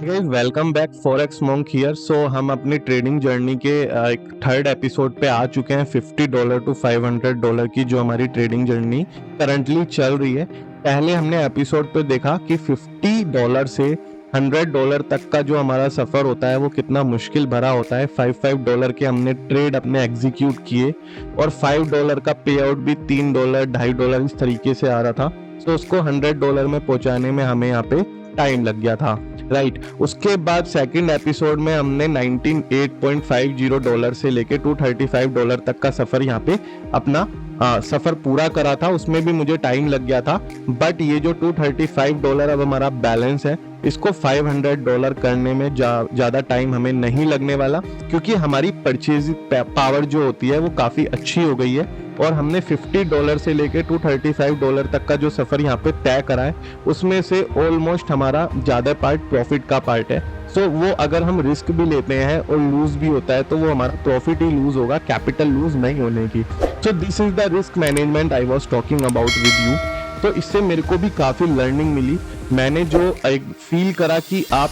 Guys welcome back Forex Monk here. So हम अपनी trading journey के एक थर्ड एपिसोड पे आ चुके हैं। $50 टू $500 की जो हमारी ट्रेडिंग जर्नी करंटली चल रही है। पहले हमने एपिसोड पे देखा कि $50 से $100 तक का जो हमारा सफर होता है वो कितना मुश्किल भरा होता है। $5 के हमने ट्रेड अपने एग्जीक्यूट किए और $5 का पे आउट भी $3 $2.5 इस तरीके से आ रहा था। तो उसको $100 में पहुंचाने में हमें यहाँ पे टाइम लग गया था, राइट। उसके बाद सेकंड एपिसोड में हमने $98.50 से लेके $235 तक का सफर यहाँ पे अपना सफर पूरा करा था। उसमें भी मुझे टाइम लग गया था, बट ये जो $235 अब हमारा बैलेंस है, इसको $500 करने में ज्यादा टाइम हमें नहीं लगने वाला, क्योंकि हमारी परचेज पावर जो होती है वो काफी अच्छी हो गई है और हमने $50 से लेके $235 तक का जो सफर यहाँ पे तय करा है, उसमें से ऑलमोस्ट हमारा ज्यादा पार्ट प्रॉफिट का पार्ट है। सो वो अगर हम रिस्क भी लेते हैं और लूज भी होता है तो वो हमारा प्रॉफिट ही लूज होगा, कैपिटल लूज नहीं होने की। So this is the risk management I was talking about with you. तो इससे मेरे को भी काफी लर्निंग मिली। मैंने जो एक फील करा कि आप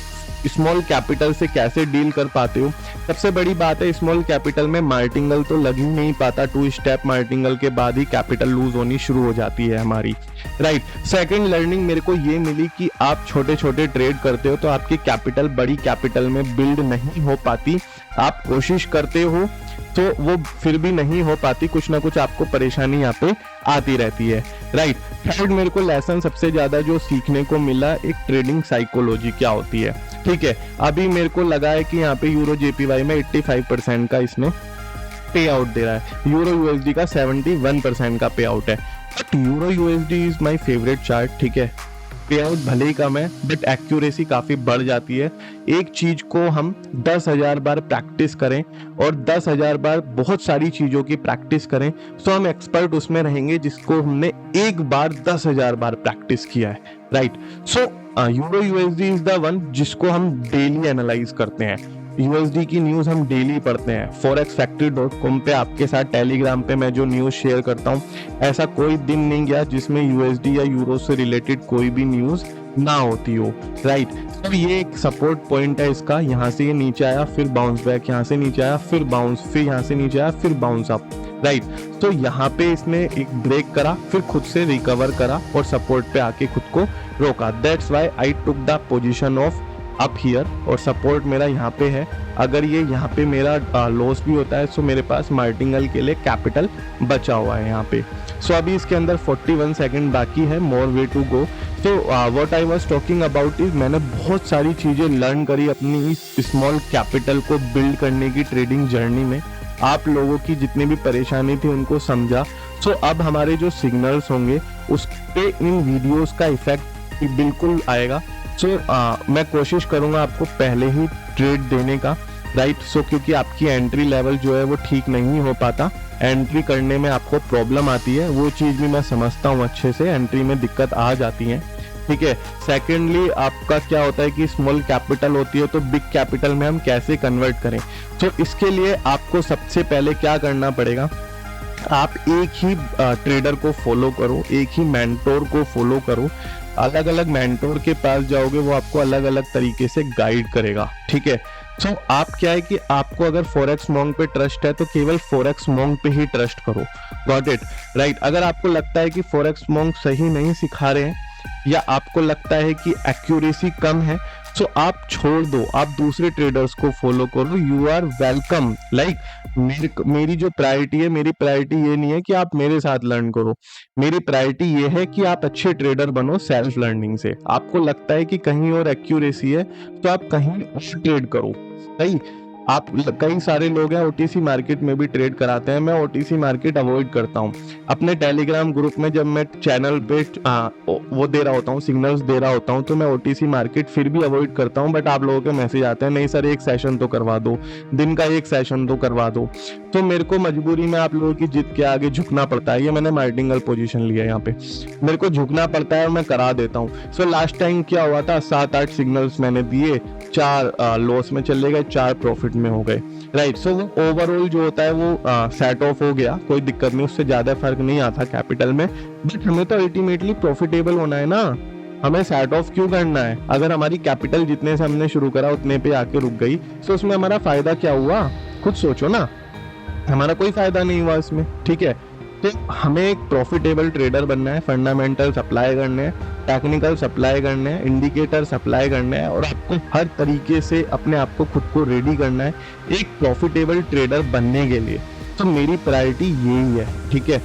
स्मॉल कैपिटल से कैसे डील कर पाते हो। सबसे बड़ी बात है, स्मॉल कैपिटल में मार्टिंगल तो लग ही नहीं पाता। 2 स्टेप मार्टिंगल के बाद ही कैपिटल लूज होनी शुरू हो जाती है हमारी, राइट। सेकंड लर्निंग मेरे को ये मिली कि आप छोटे छोटे ट्रेड करते हो तो आपकी कैपिटल बड़ी कैपिटल में बिल्ड नहीं हो पाती। आप कोशिश करते हो तो वो फिर भी नहीं हो पाती, कुछ ना कुछ आपको परेशानी यहाँ पे आती रहती है, राइट। थर्ड मेरे को लेसन सबसे ज्यादा जो सीखने को मिला, एक ट्रेडिंग साइकोलॉजी क्या होती है, ठीक है। अभी मेरे को लगा है कि यहाँ पे यूरो जेपीवाई में 85% का इसने पे आउट दे रहा है, यूरो यूएसडी का 71% का पे आउट है। But euro USD is my favourite chart, ठीक है। पे आउट भले ही कम है बट एक्यूरेसी काफी बढ़ जाती है। एक चीज को हम 10,000 बार प्रैक्टिस करें और 10,000 बार बहुत सारी चीजों की प्रैक्टिस करें तो हम एक्सपर्ट उसमें रहेंगे जिसको हमने एक बार 10,000 बार प्रैक्टिस किया है, right. So euro USD is the one जिसको हम डेली एनालाइज करते हैं। यूएसडी की न्यूज हम डेली पढ़ते हैं। forexfactory.com पे आपके साथ टेलीग्राम पे मैं जो न्यूज शेयर करता हूँ, ऐसा कोई दिन नहीं गया जिसमें यूएसडी या यूरो से रिलेटेड कोई भी न्यूज ना होती हो, राइट। तो ये एक सपोर्ट पॉइंट है इसका। यहाँ से ये नीचे आया, फिर बाउंस बैक, यहाँ से नीचे आया, फिर बाउंस, फिर यहाँ से नीचे आया, फिर बाउंस अप, राइट। तो यहाँ पे इसने एक ब्रेक करा, फिर खुद से रिकवर करा और सपोर्ट पे आके खुद को रोका। That's why I took the position of up here और सपोर्ट मेरा यहाँ पे है। अगर ये यहाँ पे मेरा लॉस भी होता है तो मेरे पास मार्टिंगल के लिए कैपिटल बचा हुआ है यहाँ पे। सो अभी इसके अंदर 41 सेकंड बाकी है, मोर वे टू गो। तो what I was talking about is, मैंने बहुत सारी चीजें लर्न करी अपनी इस स्मॉल कैपिटल को बिल्ड करने की ट्रेडिंग जर्नी में। आप लोगों की जितनी भी परेशानी थी उनको समझा। सो अब हमारे जो सिग्नल्स होंगे उस पे इन वीडियोस का इफेक्ट बिल्कुल आएगा। सो मैं कोशिश करूंगा आपको पहले ही ट्रेड देने का, राइट। सो क्योंकि आपकी एंट्री लेवल जो है वो ठीक नहीं हो पाता, एंट्री करने में आपको प्रॉब्लम आती है, वो चीज़ भी मैं समझता हूँ अच्छे से, एंट्री में दिक्कत आ जाती है, ठीक है। सेकेंडली आपका क्या होता है कि स्मॉल कैपिटल होती है तो बिग कैपिटल में हम कैसे कन्वर्ट करें। तो इसके लिए आपको सबसे पहले क्या करना पड़ेगा, आप एक ही ट्रेडर को फॉलो करो, एक ही मेंटोर को फॉलो करो। अलग अलग मेंटोर के पास जाओगे वो आपको अलग अलग तरीके से गाइड करेगा, ठीक है। सो आप क्या है कि आपको अगर फॉरेक्स मॉन्क पे ट्रस्ट है तो केवल फॉरेक्स मॉन्क पे ही ट्रस्ट करो, गॉट इट, राइट। अगर आपको लगता है कि फॉरेक्स मॉन्क सही नहीं सिखा रहे हैं या आपको लगता है कि एक्यूरेसी कम है, सो आप छोड़ दो, आप दूसरे ट्रेडर्स को फॉलो करो, यू आर वेलकम। लाइक मेरी जो प्रायोरिटी है, मेरी प्रायोरिटी ये नहीं है कि आप मेरे साथ लर्न करो, मेरी प्रायोरिटी ये है कि आप अच्छे ट्रेडर बनो सेल्फ लर्निंग से। आपको लगता है कि कहीं और एक्यूरेसी है तो आप कहीं और ट्रेड करो, सही। आप कई सारे लोग हैं ओटीसी मार्केट में भी ट्रेड कराते हैं, मैं ओटीसी मार्केट अवॉइड करता हूँ। अपने टेलीग्राम ग्रुप में जब मैं चैनल पे वो दे रहा होता हूँ, सिग्नल्स दे रहा होता हूँ, तो मैं ओटीसी मार्केट फिर भी अवॉइड करता हूँ। बट आप लोगों के मैसेज आते हैं, नहीं सर एक सेशन तो करवा दो, दिन का एक सेशन तो करवा दो। तो मेरे को मजबूरी में आप लोगों की जिद के आगे झुकना पड़ता है। ये मैंने मार्टिंगल पोजीशन लिया यहाँ पे, मेरे को झुकना पड़ता है और मैं करा देता हूँ। सो लास्ट टाइम क्या हुआ था, 7-8 सिग्नल्स मैंने दिए, 4 लॉस में चले गए, 4 प्रॉफिट में हो गए, राइट। सो वो ओवरऑल जो होता है वो सेट ऑफ हो गया, कोई दिक्कत नहीं, उससे ज्यादा फर्क नहीं आता कैपिटल में। बट हमें तो अल्टीमेटली प्रॉफिटेबल होना है ना, हमें सेट ऑफ क्यों करना है? अगर हमारी कैपिटल जितने से हमने शुरू करा उतने पे आके रुक गई तो उसमें हमारा फायदा क्या हुआ? खुद सोचो ना, हमारा कोई फायदा नहीं हुआ इसमें। ठीक है, तो हमें एक प्रॉफिटेबल ट्रेडर बनना है, फंडामेंटल अप्लाई करने हैं, टेक्निकल अप्लाई करने हैं, इंडिकेटर्स अप्लाई करने हैं, और आपको हर तरीके से अपने आप को खुद को रेडी करना है एक प्रॉफिटेबल ट्रेडर बनने के लिए। तो मेरी प्रायोरिटी यही है। ठीक है,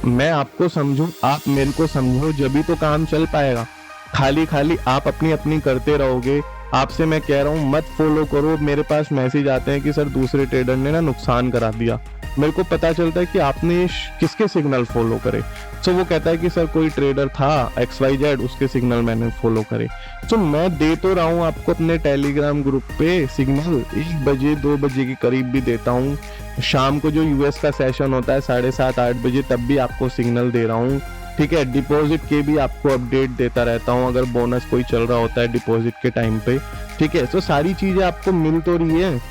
मैं आपको समझूं, आप मेरे को समझो, जब भी तो काम चल पाएगा। खाली खाली आप अपनी अपनी करते रहोगे। आपसे मैं कह रहा हूँ मत फॉलो करो। मेरे पास मैसेज आते हैं कि सर दूसरे ट्रेडर ने ना नुकसान करा दिया। मेरे को पता चलता है कि आपने किसके सिग्नल फॉलो करे। तो वो कहता है कि सर कोई ट्रेडर था XYZ, उसके सिग्नल मैंने फॉलो करे। तो मैं दे तो रहा हूँ आपको अपने टेलीग्राम ग्रुप पे सिग्नल, 1 बजे 2 बजे के करीब भी देता हूँ। शाम को जो यूएस का सेशन होता है 7:30 8 बजे, तब भी आपको सिग्नल दे रहा हूँ। ठीक है, डिपॉजिट के भी आपको अपडेट देता रहता हूँ अगर बोनस कोई चल रहा होता है डिपॉजिट के टाइम पे। ठीक है, तो सारी चीजें आपको मिल तो रही है।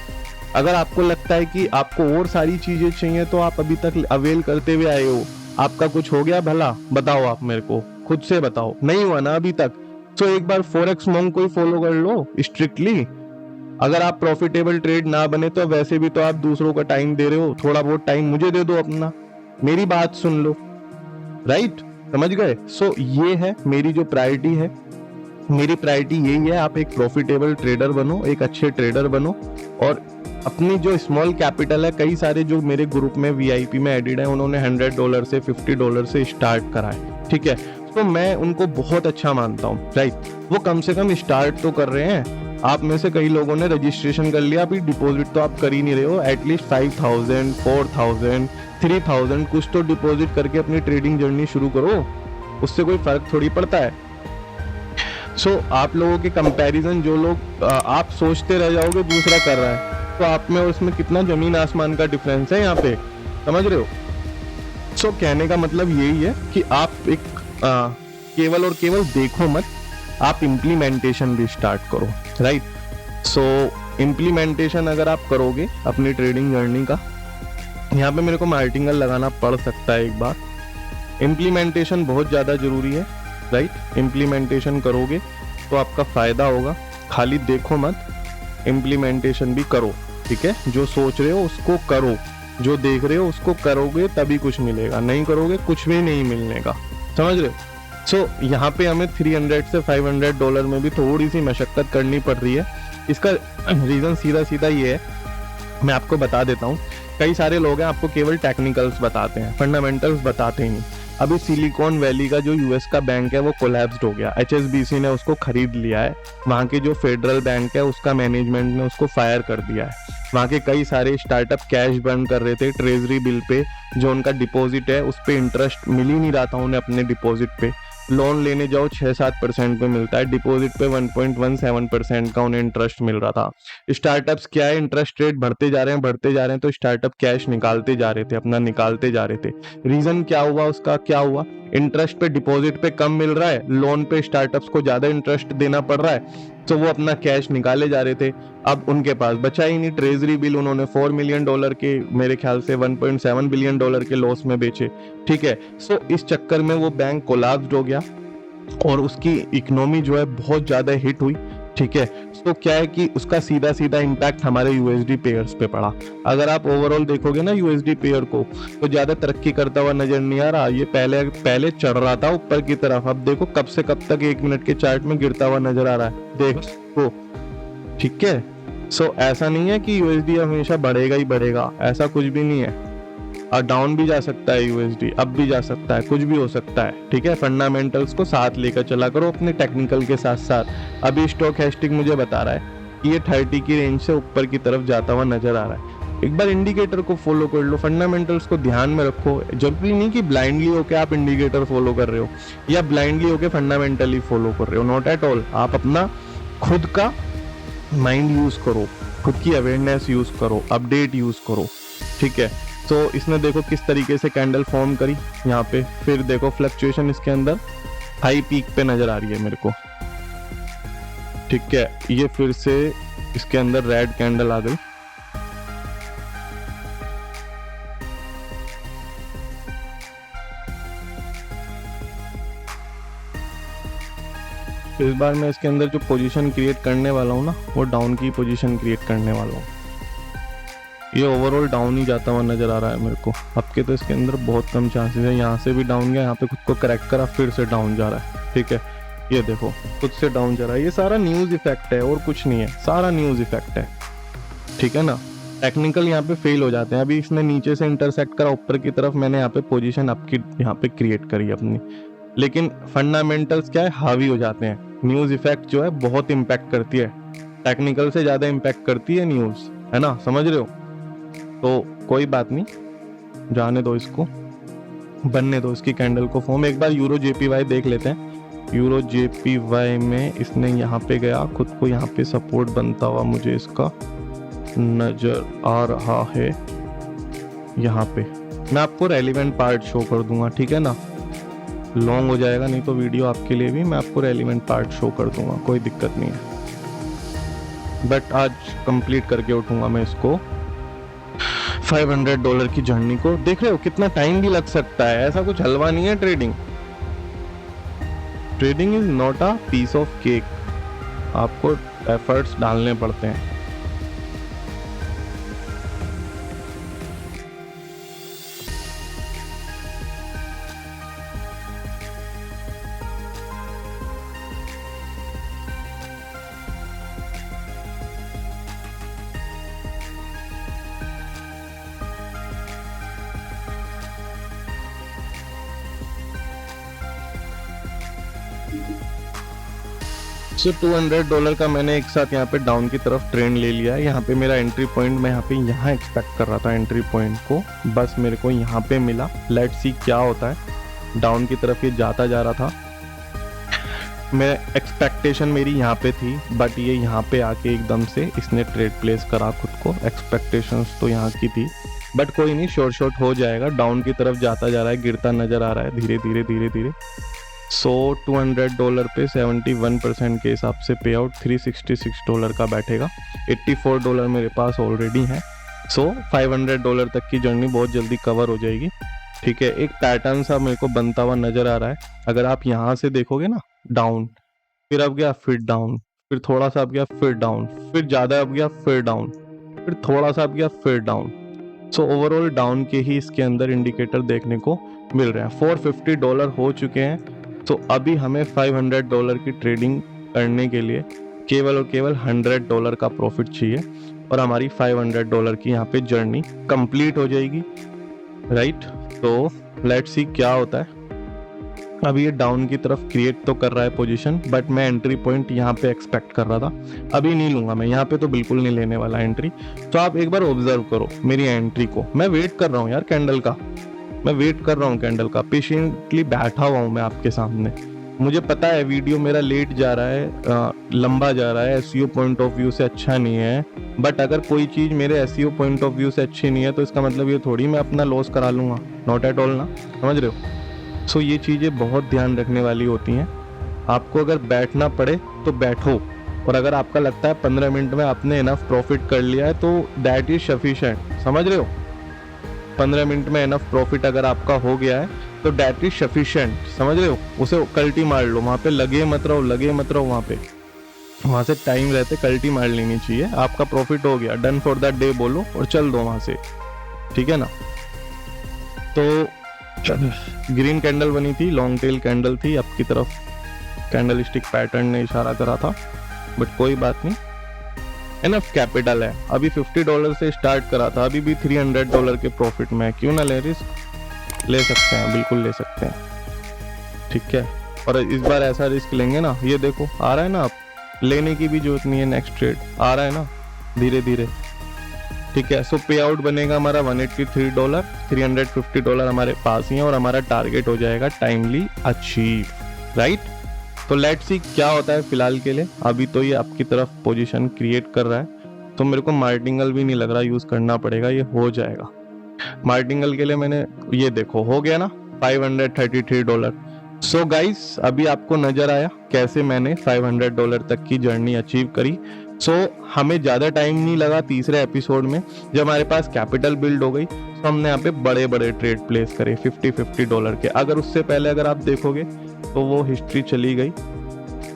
अगर आपको लगता है कि आपको और सारी चीजें चाहिए तो आप अभी तक अवेल करते हुए आए हो, आपका कुछ हो गया भला? बताओ, आप मेरे को खुद से बताओ। नहीं हुआ ना अभी तक? तो एक बार फॉरेक्स मॉन्क को ही फॉलो कर लो स्ट्रिक्टली। अगर आप प्रॉफिटेबल ट्रेड ना बने तो वैसे भी तो आप दूसरों का टाइम दे रहे हो, थोड़ा बहुत टाइम मुझे दे दो अपना, मेरी बात सुन लो। राइट, समझ गए? सो ये है मेरी जो प्रायोरिटी है। मेरी प्रायोरिटी यही है, आप एक प्रॉफिटेबल ट्रेडर बनो, एक अच्छे ट्रेडर बनो, और अपनी जो स्मॉल कैपिटल है, कई सारे जो मेरे ग्रुप में VIP में एडिड है, उन्होंने $100 से $50 से स्टार्ट करा है। ठीक है, तो मैं उनको बहुत अच्छा मानता हूँ। राइट, वो कम से कम स्टार्ट तो कर रहे हैं। आप में से कई लोगों ने रजिस्ट्रेशन कर लिया, अभी डिपॉजिट तो आप कर ही नहीं रहे हो। एटलीस्ट 5000 4000 3000 कुछ तो डिपॉजिट करके अपनी ट्रेडिंग जर्नी शुरू करो, उससे कोई फर्क थोड़ी पड़ता है। सो आप लोगों के कंपैरिजन, जो लोग आप सोचते रह जाओगे दूसरा कर रहा है, तो आप में और उसमें कितना जमीन आसमान का डिफरेंस है यहाँ पे, समझ रहे हो? सो कहने का मतलब यही है कि आप एक केवल और केवल देखो मत, आप इम्प्लीमेंटेशन भी स्टार्ट करो। राइट, सो इम्प्लीमेंटेशन अगर आप करोगे अपनी ट्रेडिंग जर्नी का, यहाँ पे मेरे को मार्टिंगल लगाना पड़ सकता है एक बार। इम्प्लीमेंटेशन बहुत ज़्यादा जरूरी है। राइट, इम्प्लीमेंटेशन करोगे तो आपका फायदा होगा। खाली देखो मत, इम्प्लीमेंटेशन भी करो। ठीक है, जो सोच रहे हो उसको करो, जो देख रहे हो उसको करोगे तभी कुछ मिलेगा, नहीं करोगे कुछ भी नहीं मिलने का। समझ रहे हो? सो यहाँ पे हमें $300 से $500 में भी थोड़ी सी मशक्कत करनी पड़ रही है। इसका रीजन सीधा सीधा ये है, मैं आपको बता देता हूँ। कई सारे लोग हैं आपको केवल टेक्निकल्स बताते हैं, फंडामेंटल्स बताते ही नहीं। अभी सिलिकॉन वैली का जो यूएस का बैंक है वो कोलैप्स्ड हो गया, HSBC ने उसको खरीद लिया है। वहाँ के जो फेडरल बैंक है उसका मैनेजमेंट ने उसको फायर कर दिया है। वहाँ के कई सारे स्टार्टअप कैश बर्न कर रहे थे ट्रेजरी बिल पे, जो उनका डिपॉजिट है उस पर इंटरेस्ट मिल ही नहीं रहा था उन्हें अपने डिपॉजिट पे। लोन लेने जाओ 6-7% पे मिलता है, डिपॉजिट पे 1.17% का उन्हें इंटरेस्ट मिल रहा था। स्टार्टअप्स क्या है, इंटरेस्ट रेट बढ़ते जा रहे हैं, तो स्टार्टअप कैश निकालते जा रहे थे, अपना निकालते जा रहे थे। रीजन क्या हुआ उसका? क्या हुआ? इंटरेस्ट पे डिपॉजिट पे कम मिल रहा है, लोन पे स्टार्टअप्स को ज्यादा इंटरेस्ट देना पड़ रहा है, तो वो अपना कैश निकाले जा रहे थे। अब उनके पास बचा ही नहीं। ट्रेजरी बिल उन्होंने $4 मिलियन के, मेरे ख्याल से $1.7 बिलियन के लॉस में बेचे। ठीक है, सो इस चक्कर में वो बैंक कोलैप्स्ड हो गया और उसकी इकोनॉमी जो है बहुत ज्यादा हिट हुई। ठीक है, तो क्या है कि उसका सीधा सीधा इम्पैक्ट हमारे USD पेयर्स पे पड़ा। अगर आप ओवरऑल देखोगे ना USD पेयर को, तो ज्यादा तरक्की करता हुआ नजर नहीं आ रहा। ये पहले चढ़ रहा था ऊपर की तरफ, अब देखो कब से कब तक 1 मिनट के चार्ट में गिरता हुआ नजर आ रहा है, देखो। ठीक है, सो ऐसा नहीं है कि USD हमेशा बढ़ेगा ही बढ़ेगा, ऐसा कुछ भी नहीं है। और डाउन भी जा सकता है USD, अब भी जा सकता है, कुछ भी हो सकता है। ठीक है, फंडामेंटल्स को साथ लेकर चला करो अपने टेक्निकल के साथ साथ। अभी स्टोकैस्टिक मुझे बता रहा है कि ये 30 की रेंज से ऊपर की तरफ जाता हुआ नजर आ रहा है। एक बार इंडिकेटर को फॉलो कर लो, फंडामेंटल्स को ध्यान में रखो। जरूरी नहीं कि ब्लाइंडली होके आप इंडिकेटर फॉलो कर रहे हो या ब्लाइंडली होके फंडामेंटली फॉलो कर रहे हो, नॉट एट ऑल। आप अपना खुद का माइंड यूज करो, खुद की अवेयरनेस यूज करो, अपडेट यूज करो। ठीक है, तो इसने देखो किस तरीके से कैंडल फॉर्म करी यहाँ पे, फिर देखो फ्लक्चुएशन इसके अंदर हाई पीक पे नजर आ रही है मेरे को। ठीक है, ये फिर से इसके अंदर रेड कैंडल आ गई। इस बार मैं इसके अंदर जो पोजीशन क्रिएट करने वाला हूँ ना, वो डाउन की पोजीशन क्रिएट करने वाला हूँ। ये ओवरऑल डाउन ही जाता हुआ नजर आ रहा है मेरे को। आपके तो इसके अंदर बहुत कम चांसेस है। यहाँ से भी डाउन गया, यहाँ पे खुद को करेक्ट करा, फिर से डाउन जा रहा है। ठीक है, ये देखो खुद से डाउन जा रहा है। ये सारा न्यूज इफेक्ट है और कुछ नहीं है, सारा न्यूज इफेक्ट है। ठीक है ना, टेक्निकल यहाँ पे फेल हो जाते हैं। अभी इसने नीचे से इंटरसेक्ट करा ऊपर की तरफ, मैंने यहाँ पे पोजीशन आपकी यहाँ पे क्रिएट करी अपनी, लेकिन फंडामेंटल्स क्या है, हावी हो जाते हैं। न्यूज इफेक्ट जो है बहुत इम्पैक्ट करती है, टेक्निकल से ज्यादा इम्पैक्ट करती है न्यूज, है ना, समझ रहे हो। तो कोई बात नहीं, जाने दो इसको, बनने दो इसकी कैंडल को फॉर्म। एक बार यूरो जेपीवाई देख लेते हैं। यूरो जेपीवाई में इसने यहाँ पे गया, खुद को यहाँ पे सपोर्ट बनता हुआ मुझे इसका नजर आ रहा है। यहाँ पे मैं आपको रेलिवेंट पार्ट शो कर दूंगा, ठीक है ना, लॉन्ग हो जाएगा नहीं तो वीडियो आपके लिए भी, मैं आपको रेलिवेंट पार्ट शो कर दूंगा, कोई दिक्कत नहीं है। बट आज कंप्लीट करके उठूंगा मैं इसको, $500 की जर्नी को। देख रहे हो कितना टाइम भी लग सकता है, ऐसा कुछ हलवा नहीं है trading. Trading is not a piece of cake, आपको एफर्ट्स डालने पड़ते हैं। सो $200 का मैंने एक साथ यहाँ पे डाउन की तरफ ट्रेंड ले लिया है। यहाँ पे मेरा एंट्री पॉइंट, मैं यहाँ एक्सपेक्ट कर रहा था एंट्री पॉइंट को, बस मेरे को यहाँ पे मिला। लेट्स सी क्या होता है। डाउन की तरफ ये जाता जा रहा था, मैं एक्सपेक्टेशन मेरी यहाँ पे थी, बट ये यहाँ पे आके एकदम से इसने ट्रेड प्लेस करा खुद को। एक्सपेक्टेशंस तो यहाँ की थी, बट कोई नहीं, शॉर्ट हो जाएगा। डाउन की तरफ जाता जा रहा है, गिरता नजर आ रहा है धीरे धीरे धीरे धीरे। सो $200 पे 71% के हिसाब से पे आउट $366 का बैठेगा। $84 मेरे पास ऑलरेडी है। सो $500 तक की जर्नी बहुत जल्दी कवर हो जाएगी। ठीक है, एक पैटर्न सा मेरे को बनता हुआ नजर आ रहा है। अगर आप यहाँ से देखोगे ना, डाउन, फिर अब गया, फिर डाउन, फिर थोड़ा सा अब गया, फिर डाउन, फिर ज्यादा अब गया, फिर डाउन, फिर थोड़ा सा अब गया, फिर डाउन। सो ओवरऑल डाउन के ही इसके अंदर इंडिकेटर देखने को मिल रहे हैं। $450 हो चुके हैं। तो अभी हमें $500 की ट्रेडिंग करने के लिए केवल और केवल $100 का प्रॉफिट चाहिए और हमारी $500 की यहाँ पे जर्नी कंप्लीट हो जाएगी, राइट। तो लेट्स सी क्या होता है। अभी ये डाउन की तरफ क्रिएट तो कर रहा है पोजीशन, बट मैं एंट्री पॉइंट यहाँ पे एक्सपेक्ट कर रहा था। अभी नहीं लूंगा मैं यहाँ पे, तो बिल्कुल नहीं लेने वाला एंट्री। तो आप एक बार ऑब्जर्व करो मेरी एंट्री को। मैं वेट कर रहा हूँ यार कैंडल का, मैं वेट कर रहा हूँ कैंडल का, पेशेंटली बैठा हुआ हूँ मैं आपके सामने। मुझे पता है वीडियो मेरा लेट जा रहा है, लंबा जा रहा है, एसईओ पॉइंट ऑफ व्यू से अच्छा नहीं है। बट अगर कोई चीज़ मेरे एसईओ पॉइंट ऑफ व्यू से अच्छी नहीं है तो इसका मतलब ये थोड़ी मैं अपना लॉस करा लूँगा, नॉट एट ऑल ना, समझ रहे हो। सो ये चीज़ें बहुत ध्यान रखने वाली होती हैं। आपको अगर बैठना पड़े तो बैठो, और अगर आपका लगता है 15 मिनट में आपने इनफ प्रॉफिट कर लिया है तो दैट इज सफिशिएंट, समझ रहे हो। 15 मिनट में इनफ प्रॉफिट अगर आपका हो गया है तो दैट इज सफिशिएंट, समझ रहे हो। उसे कल्टी मार लो, वहाँ पे लगे मत रहो वहाँ पे, वहाँ से टाइम रहते कल्टी मार लेनी चाहिए। आपका प्रॉफिट हो गया, डन फॉर दैट डे बोलो और चल दो वहाँ से, ठीक है ना। तो ग्रीन कैंडल बनी थी, लॉन्ग टेल कैंडल थी, आपकी तरफ कैंडल स्टिक पैटर्न ने इशारा करा था, बट कोई बात नहीं, इनफ कैपिटल है। अभी $50 से स्टार्ट करा था, अभी भी $300 के प्रॉफिट में, क्यों ना ले रिस्क, ले सकते हैं, बिल्कुल ले सकते हैं, ठीक है। और इस बार ऐसा रिस्क लेंगे ना, ये देखो आ रहा है ना, आप लेने की भी जरूरत नहीं है, नेक्स्ट ट्रेड आ रहा है ना धीरे धीरे, ठीक है। सो पे आउट बनेगा हमारा $183, $350 हमारे पास ही है और हमारा टारगेट हो जाएगा टाइमली अचीव, राइट। तो लेट्स सी क्या होता है फिलहाल के लिए। अभी तो ये आपकी तरफ पोजीशन क्रिएट कर रहा है, तो मेरे को मार्टिंगल भी नहीं लग रहा यूज करना पड़ेगा, ये हो जाएगा। मार्टिंगल के लिए मैंने ये देखो हो गया ना $533। सो गाइस अभी आपको नजर आया कैसे मैंने $500 तक की जर्नी अचीव करी। सो हमें ज्यादा टाइम नहीं लगा तीसरे एपिसोड में, जब हमारे पास कैपिटल बिल्ड हो गई तो हमने यहाँ पे बड़े बड़े ट्रेड प्लेस करे $50 के। अगर उससे पहले अगर आप देखोगे तो वो हिस्ट्री चली गई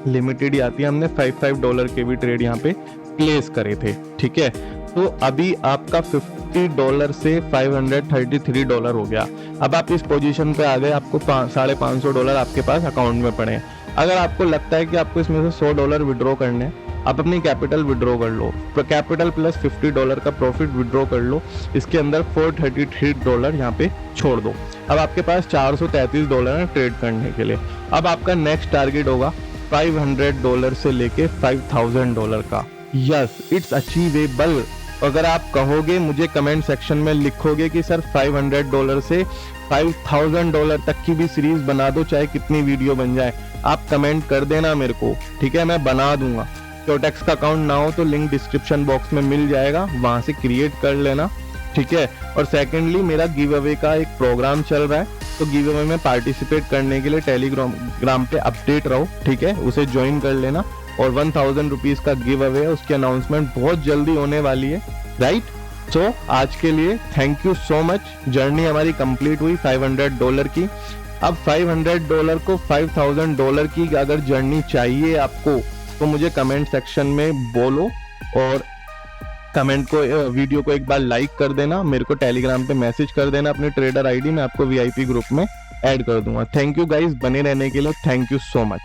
लिमिटेड ही आती है। हमने $5 के भी ट्रेड यहाँ पे प्लेस करे थे, ठीक है। तो अभी आपका $50 से $533 हो गया। अब आप इस पोजीशन पे आ गए, आपको $550 आपके पास अकाउंट में पड़े हैं। अगर आपको लगता है कि आपको इसमें से $100 विड्रॉ करने हैं, आप अपनी कैपिटल विड्रॉ कर लो, कैपिटल प्लस $50 का प्रॉफिट विड्रॉ कर लो, इसके अंदर $433 यहाँ पे छोड़ दो। अब आपके पास $433 है ट्रेड करने के लिए। अब आपका नेक्स्ट टारगेट होगा $500 से लेके $5000 का। Yes, it's achievable. अगर आप कहोगे, मुझे कमेंट सेक्शन में लिखोगे कि सर $500 से $5000 तक की भी सीरीज बना दो, चाहे कितनी वीडियो बन जाए, आप कमेंट कर देना मेरे को, ठीक है, मैं बना दूंगा। क्योटेक्स का अकाउंट ना हो तो लिंक डिस्क्रिप्शन बॉक्स में मिल जाएगा, वहां से क्रिएट कर लेना, ठीक है। और सेकेंडली, मेरा गिव अवे का एक प्रोग्राम चल रहा है, तो गिव अवे में पार्टिसिपेट करने के लिए टेलीग्राम पे अपडेट रहो, ठीक है, उसे ज्वाइन कर लेना। और 1000 रुपीज का गिव अवे है, उसकी अनाउंसमेंट बहुत जल्दी होने वाली है, राइट। सो आज के लिए thank you so much. Journey हमारी कंप्लीट हुई $500 की। अब $500 को $5000 की अगर जर्नी चाहिए आपको, तो मुझे कमेंट सेक्शन में बोलो, और कमेंट को, वीडियो को एक बार लाइक कर देना, मेरे को टेलीग्राम पे मैसेज कर देना अपने ट्रेडर आईडी में, आपको VIP ग्रुप में ऐड कर दूंगा। थैंक यू गाइस, बने रहने के लिए, थैंक यू सो मच।